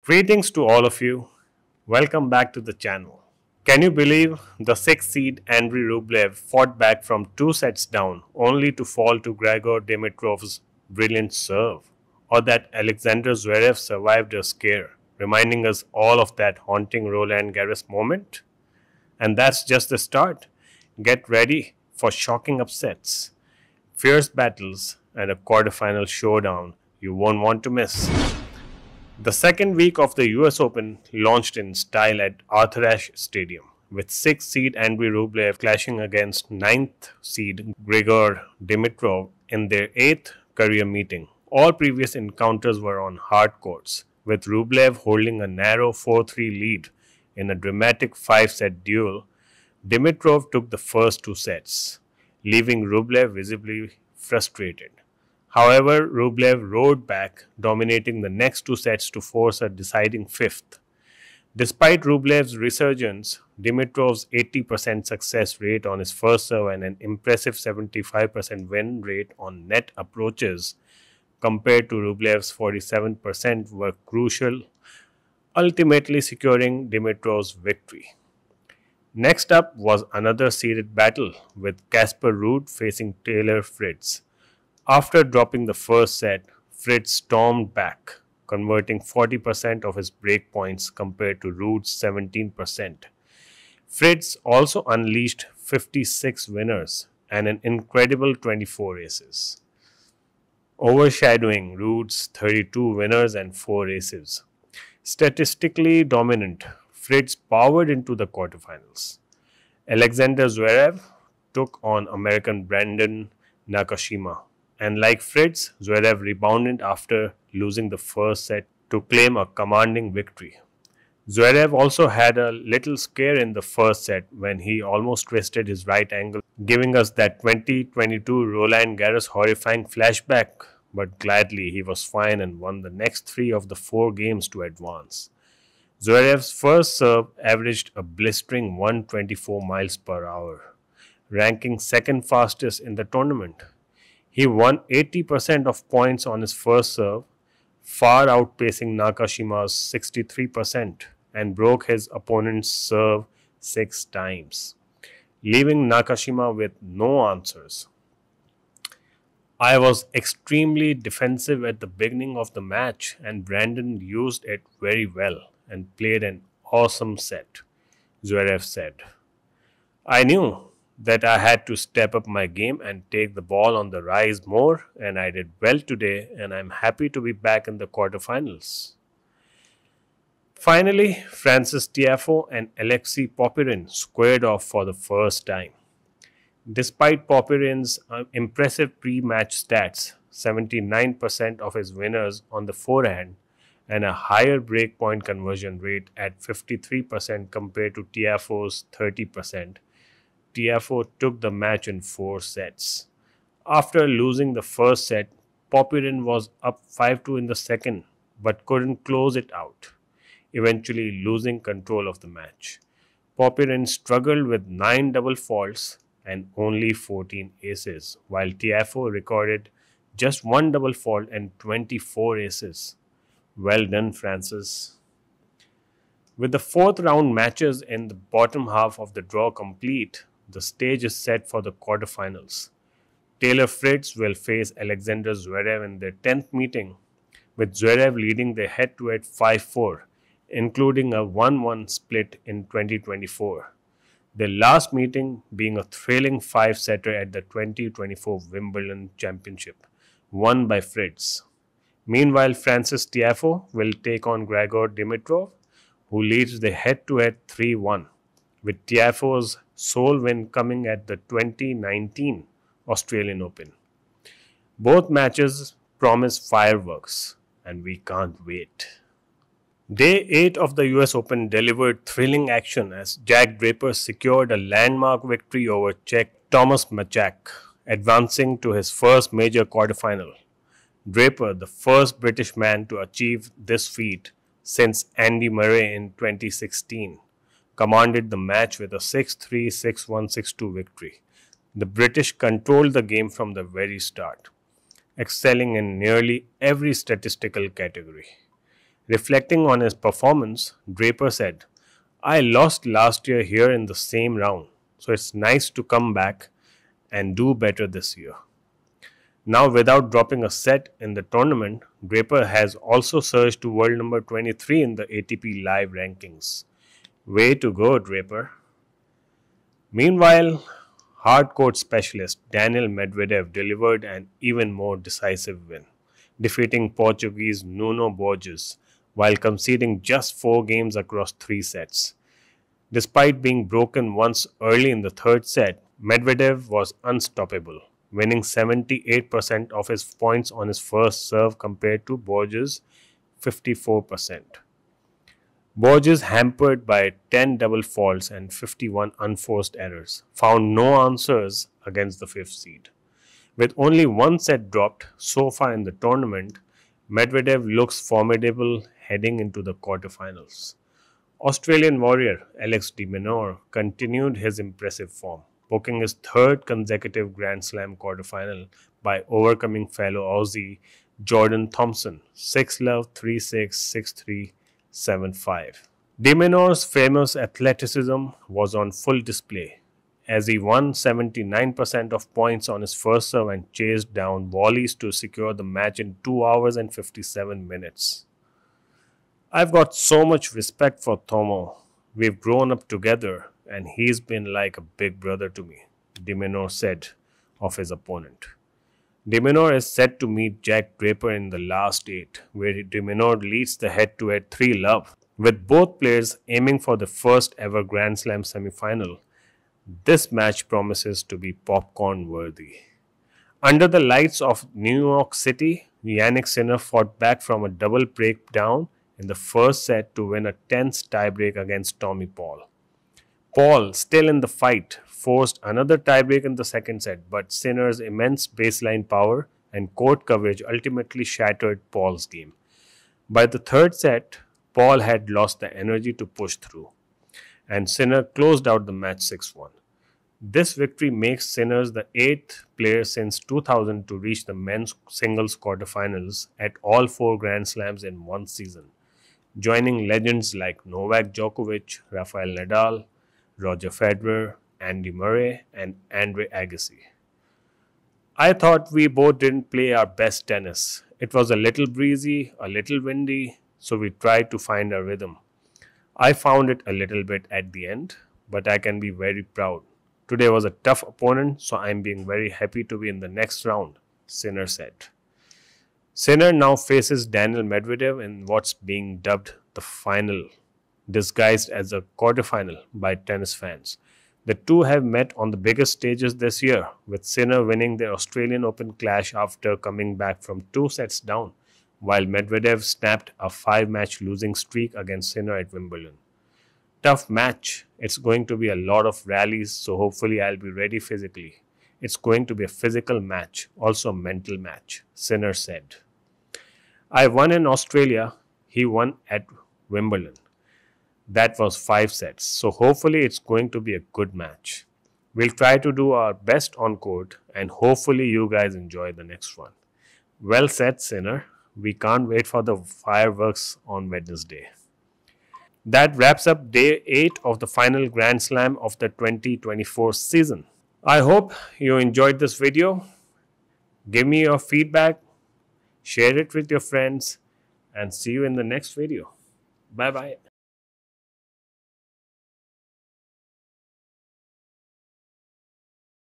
Greetings to all of you. Welcome back to the channel. Can you believe the 6th seed Andrei Rublev fought back from 2 sets down only to fall to Grigor Dimitrov's brilliant serve? Or that Alexander Zverev survived a scare, reminding us all of that haunting Roland Garros moment? And that's just the start. Get ready for shocking upsets, fierce battles, and a quarterfinal showdown you won't want to miss. The second week of the US Open launched in style at Arthur Ashe Stadium, with 6th seed Andrei Rublev clashing against 9th seed Grigor Dimitrov in their 8th career meeting. All previous encounters were on hard courts, with Rublev holding a narrow 4-3 lead in a dramatic 5-set duel. Dimitrov took the first 2 sets, leaving Rublev visibly frustrated. However, Rublev rode back, dominating the next 2 sets to force a deciding 5th. Despite Rublev's resurgence, Dimitrov's 80% success rate on his first serve and an impressive 75% win rate on net approaches compared to Rublev's 47% were crucial, ultimately securing Dimitrov's victory. Next up was another seeded battle, with Casper Ruud facing Taylor Fritz. After dropping the first set, Fritz stormed back, converting 40% of his break points compared to Ruud's 17%. Fritz also unleashed 56 winners and an incredible 24 aces, overshadowing Ruud's 32 winners and 4 aces. Statistically dominant, Fritz powered into the quarterfinals. Alexander Zverev took on American Brandon Nakashima. And like Fritz, Zverev rebounded after losing the first set to claim a commanding victory. Zverev also had a little scare in the first set when he almost twisted his right ankle, giving us that 2022 Roland Garros horrifying flashback, but gladly he was fine and won the next 3 of the 4 games to advance. Zverev's first serve averaged a blistering 124 miles per hour, ranking second fastest in the tournament. He won 80% of points on his first serve, far outpacing Nakashima's 63%, and broke his opponent's serve 6 times, leaving Nakashima with no answers. I was extremely defensive at the beginning of the match, and Brandon used it very well and played an awesome set, Zverev said. I knew that I had to step up my game and take the ball on the rise more, and I did well today, and I'm happy to be back in the quarterfinals. Finally, Frances Tiafoe and Alexei Popyrin squared off for the first time. Despite Popyrin's impressive pre-match stats, 79% of his winners on the forehand, and a higher breakpoint conversion rate at 53% compared to Tiafoe's 30%, Tiafoe took the match in 4 sets. After losing the first set, Popyrin was up 5-2 in the second, but couldn't close it out, eventually losing control of the match. Popyrin struggled with 9 double faults and only 14 aces, while Tiafoe recorded just 1 double fault and 24 aces. Well done, Frances. With the 4th round matches in the bottom half of the draw complete, the stage is set for the quarterfinals. Taylor Fritz will face Alexander Zverev in their 10th meeting, with Zverev leading the head-to-head 5-4, including a 1-1 split in 2024. Their last meeting being a thrilling 5-setter at the 2024 Wimbledon Championship, won by Fritz. Meanwhile, Frances Tiafoe will take on Grigor Dimitrov, who leads the head-to-head 3-1, with Tiafoe's sole win coming at the 2019 Australian Open. Both matches promise fireworks, and we can't wait. Day 8 of the US Open delivered thrilling action as Jack Draper secured a landmark victory over Czech Thomas Machak, advancing to his first major quarterfinal. Draper, the first British man to achieve this feat since Andy Murray in 2016, commanded the match with a 6-3, 6-1, 6-2 victory. The British controlled the game from the very start, excelling in nearly every statistical category. Reflecting on his performance, Draper said, "I lost last year here in the same round, so it's nice to come back and do better this year." Now, without dropping a set in the tournament, Draper has also surged to world number 23 in the ATP Live rankings. Way to go, Draper. Meanwhile, hardcourt specialist Daniel Medvedev delivered an even more decisive win, defeating Portuguese Nuno Borges while conceding just 4 games across 3 sets. Despite being broken once early in the third set, Medvedev was unstoppable, winning 78% of his points on his first serve compared to Borges' 54%. Borges, hampered by 10 double faults and 51 unforced errors, found no answers against the 5th seed. With only 1 set dropped so far in the tournament, Medvedev looks formidable heading into the quarterfinals. Australian warrior Alex de Minaur continued his impressive form, booking his 3rd consecutive Grand Slam quarterfinal by overcoming fellow Aussie Jordan Thompson 6-love, 3-6, 6-3, 7-5. De Minaur's famous athleticism was on full display as he won 79% of points on his first serve and chased down volleys to secure the match in 2 hours and 57 minutes. "I've got so much respect for Tomo. We've grown up together and he's been like a big brother to me," De Minaur said of his opponent. De Minaur is set to meet Jack Draper in the last 8, where De Minaur leads the head-to-head 3-love. With both players aiming for the first ever Grand Slam semi-final, this match promises to be popcorn-worthy. Under the lights of New York City, Jannik Sinner fought back from a double breakdown in the first set to win a tense tiebreak against Tommy Paul. Paul, still in the fight, forced another tiebreak in the second set, but Sinner's immense baseline power and court coverage ultimately shattered Paul's game. By the third set, Paul had lost the energy to push through, and Sinner closed out the match 6-1. This victory makes Sinner the 8th player since 2000 to reach the men's singles quarterfinals at all 4 Grand Slams in one season, joining legends like Novak Djokovic, Rafael Nadal, Roger Federer, Andy Murray, and Andre Agassi. "I thought we both didn't play our best tennis. It was a little breezy, a little windy, so we tried to find our rhythm. I found it a little bit at the end, but I can be very proud. Today was a tough opponent, so I'm being very happy to be in the next round," Sinner said. Sinner now faces Daniel Medvedev in what's being dubbed the final, disguised as a quarterfinal by tennis fans. The two have met on the biggest stages this year, with Sinner winning the Australian Open clash after coming back from 2 sets down, while Medvedev snapped a 5-match losing streak against Sinner at Wimbledon. Tough match. It's going to be a lot of rallies, so hopefully I'll be ready physically. It's going to be a physical match, also a mental match, Sinner said. "I won in Australia. He won at Wimbledon. That was 5 sets, so hopefully it's going to be a good match. We'll try to do our best on court, and hopefully you guys enjoy the next one." Well said, Sinner. We can't wait for the fireworks on Wednesday. That wraps up day 8 of the final Grand Slam of the 2024 season. I hope you enjoyed this video. Give me your feedback, share it with your friends, and see you in the next video. Bye-bye.